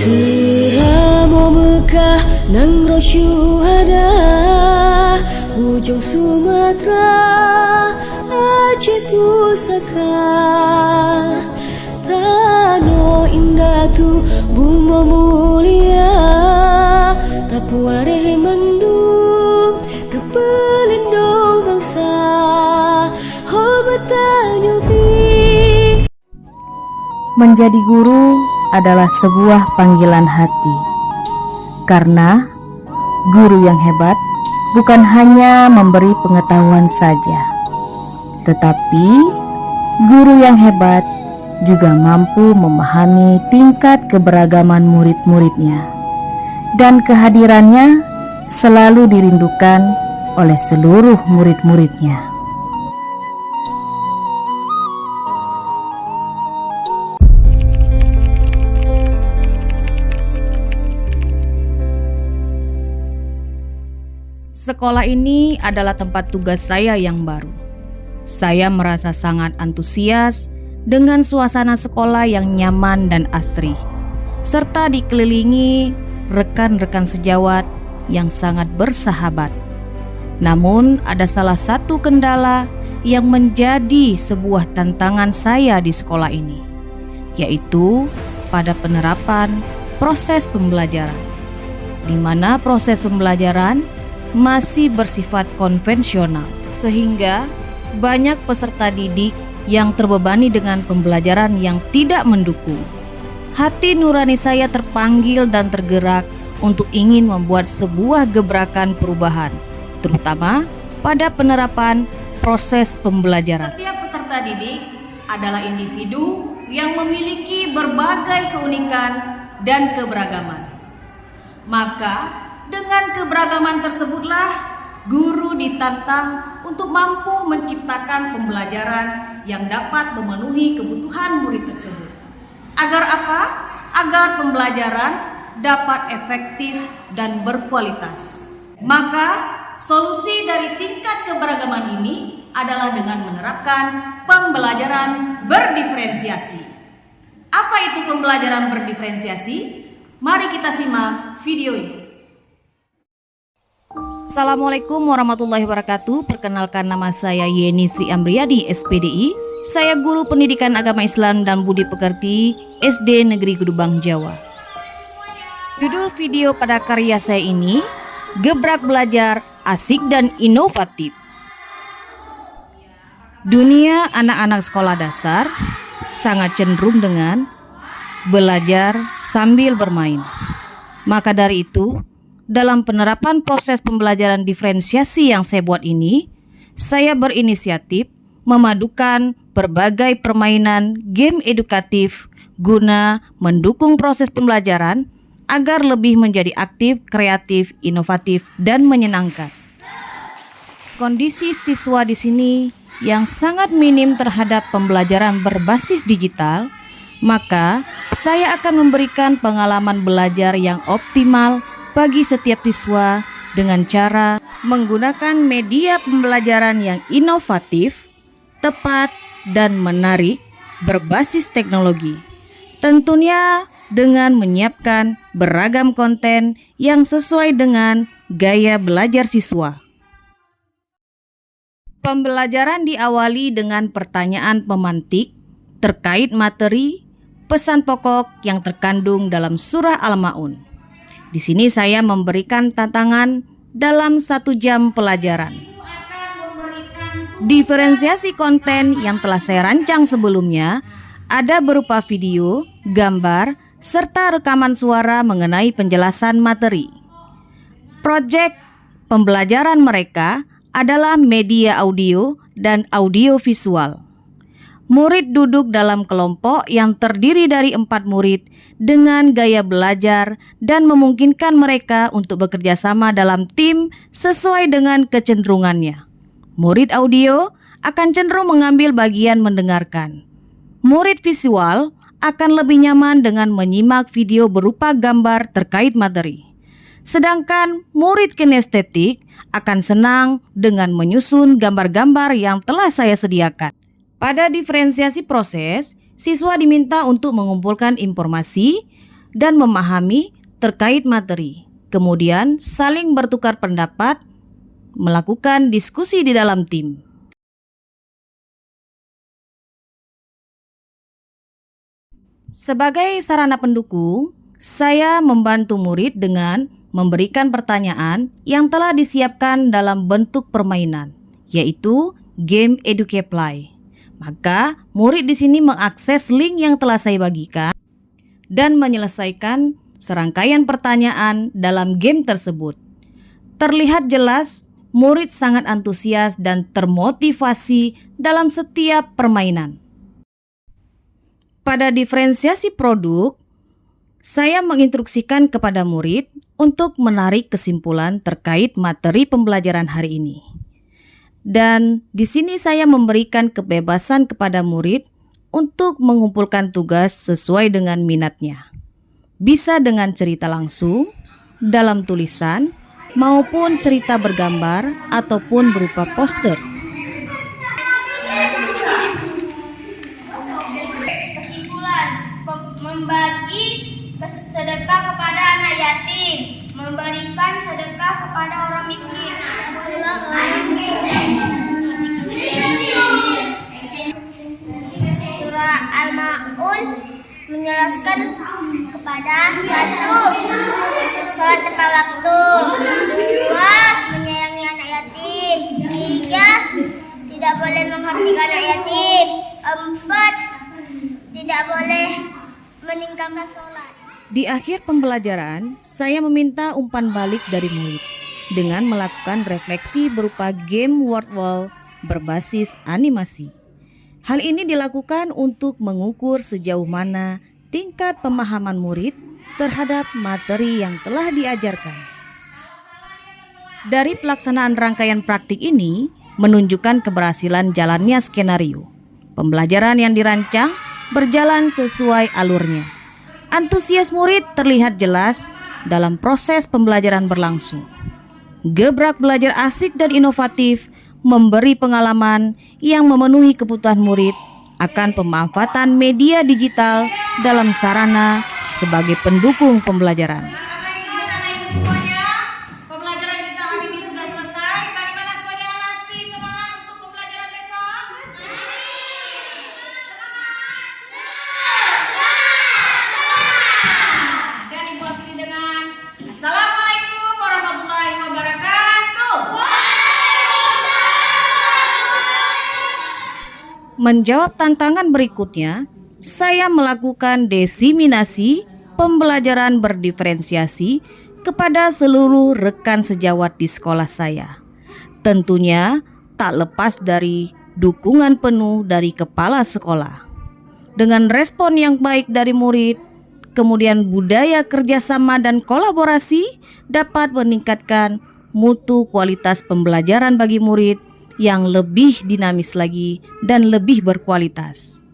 Iramo Mekah nang rosyuhada, ujung Sumatera, Aceh pusaka. Tano indah tu buma mulia, tapuare mendung kepelindo bangsa. Menjadi guru adalah sebuah panggilan hati, karena guru yang hebat bukan hanya memberi pengetahuan saja, tetapi guru yang hebat juga mampu memahami tingkat keberagaman murid-muridnya, dan kehadirannya selalu dirindukan oleh seluruh murid-muridnya. Sekolah ini adalah tempat tugas saya yang baru. Saya merasa sangat antusias dengan suasana sekolah yang nyaman dan asri, serta dikelilingi rekan-rekan sejawat yang sangat bersahabat. Namun ada salah satu kendala yang menjadi sebuah tantangan saya di sekolah ini, yaitu pada penerapan proses pembelajaran, di mana proses pembelajaran masih bersifat konvensional, sehingga banyak peserta didik yang terbebani dengan pembelajaran yang tidak mendukung. Hati nurani saya terpanggil dan tergerak untuk ingin membuat sebuah gebrakan perubahan, terutama pada penerapan proses pembelajaran. Setiap peserta didik adalah individu yang memiliki berbagai keunikan dan keberagaman. Maka dengan keberagaman tersebutlah guru ditantang untuk mampu menciptakan pembelajaran yang dapat memenuhi kebutuhan murid tersebut. Agar apa? Agar pembelajaran dapat efektif dan berkualitas. Maka solusi dari tingkat keberagaman ini adalah dengan menerapkan pembelajaran berdiferensiasi. Apa itu pembelajaran berdiferensiasi? Mari kita simak video ini. Assalamualaikum warahmatullahi wabarakatuh. Perkenalkan, nama saya Yeni Sri Amriyadi, SPDI. Saya guru pendidikan agama Islam dan budi pekerti SD Negeri Gedubang, Jawa. Judul video pada karya saya ini, Gebrak Belajar Asik dan Inovatif. Dunia anak-anak sekolah dasar sangat cenderung dengan belajar sambil bermain. Maka dari itu, dalam penerapan proses pembelajaran diferensiasi yang saya buat ini, saya berinisiatif memadukan berbagai permainan game edukatif guna mendukung proses pembelajaran agar lebih menjadi aktif, kreatif, inovatif, dan menyenangkan. Kondisi siswa di sini yang sangat minim terhadap pembelajaran berbasis digital, maka saya akan memberikan pengalaman belajar yang optimal bagi setiap siswa dengan cara menggunakan media pembelajaran yang inovatif, tepat, dan menarik berbasis teknologi. Tentunya dengan menyiapkan beragam konten yang sesuai dengan gaya belajar siswa. Pembelajaran diawali dengan pertanyaan pemantik terkait materi pesan pokok yang terkandung dalam surah Al-Ma'un. Di sini saya memberikan tantangan dalam 1 jam pelajaran. Diferensiasi konten yang telah saya rancang sebelumnya ada berupa video, gambar, serta rekaman suara mengenai penjelasan materi. Proyek pembelajaran mereka adalah media audio dan audio visual. Murid duduk dalam kelompok yang terdiri dari 4 murid dengan gaya belajar dan memungkinkan mereka untuk bekerja sama dalam tim sesuai dengan kecenderungannya. Murid audio akan cenderung mengambil bagian mendengarkan. Murid visual akan lebih nyaman dengan menyimak video berupa gambar terkait materi. Sedangkan murid kinestetik akan senang dengan menyusun gambar-gambar yang telah saya sediakan. Pada diferensiasi proses, siswa diminta untuk mengumpulkan informasi dan memahami terkait materi. Kemudian saling bertukar pendapat, melakukan diskusi di dalam tim. Sebagai sarana pendukung, saya membantu murid dengan memberikan pertanyaan yang telah disiapkan dalam bentuk permainan, yaitu game Educaply. Maka, murid di sini mengakses link yang telah saya bagikan dan menyelesaikan serangkaian pertanyaan dalam game tersebut. Terlihat jelas, murid sangat antusias dan termotivasi dalam setiap permainan. Pada diferensiasi produk, saya menginstruksikan kepada murid untuk menarik kesimpulan terkait materi pembelajaran hari ini. Dan di sini saya memberikan kebebasan kepada murid untuk mengumpulkan tugas sesuai dengan minatnya. Bisa dengan cerita langsung, dalam tulisan, maupun cerita bergambar ataupun berupa poster. Kesimpulan, membagi sedekah kepada anak yatim, memberikan sedekah kepada orang miskin. Surah Al-Ma'un menjelaskan kepada 1. Sholat tepat waktu, 2. Menyayangi anak yatim, 3. Tidak boleh menghentikan anak yatim, 4. Tidak boleh meninggalkan sholat. Di akhir pembelajaran, saya meminta umpan balik dari murid dengan melakukan refleksi berupa game word wall berbasis animasi. Hal ini dilakukan untuk mengukur sejauh mana tingkat pemahaman murid terhadap materi yang telah diajarkan. Dari pelaksanaan rangkaian praktik ini menunjukkan keberhasilan jalannya skenario. Pembelajaran yang dirancang berjalan sesuai alurnya. Antusias murid terlihat jelas dalam proses pembelajaran berlangsung. Gebrak belajar asik dan inovatif memberi pengalaman yang memenuhi kebutuhan murid akan pemanfaatan media digital dalam sarana sebagai pendukung pembelajaran. Pembelajaran kita hari ini sudah selesai. Bagaimana semuanya masih semangat untuk pembelajaran besok? Dan Ibu akhiri dengan Assalamualaikum warahmatullahi wabarakatuh. Menjawab tantangan berikutnya, saya melakukan diseminasi pembelajaran berdiferensiasi kepada seluruh rekan sejawat di sekolah saya. Tentunya tak lepas dari dukungan penuh dari kepala sekolah. Dengan respon yang baik dari murid, kemudian budaya kerjasama dan kolaborasi dapat meningkatkan mutu kualitas pembelajaran bagi murid yang lebih dinamis lagi dan lebih berkualitas.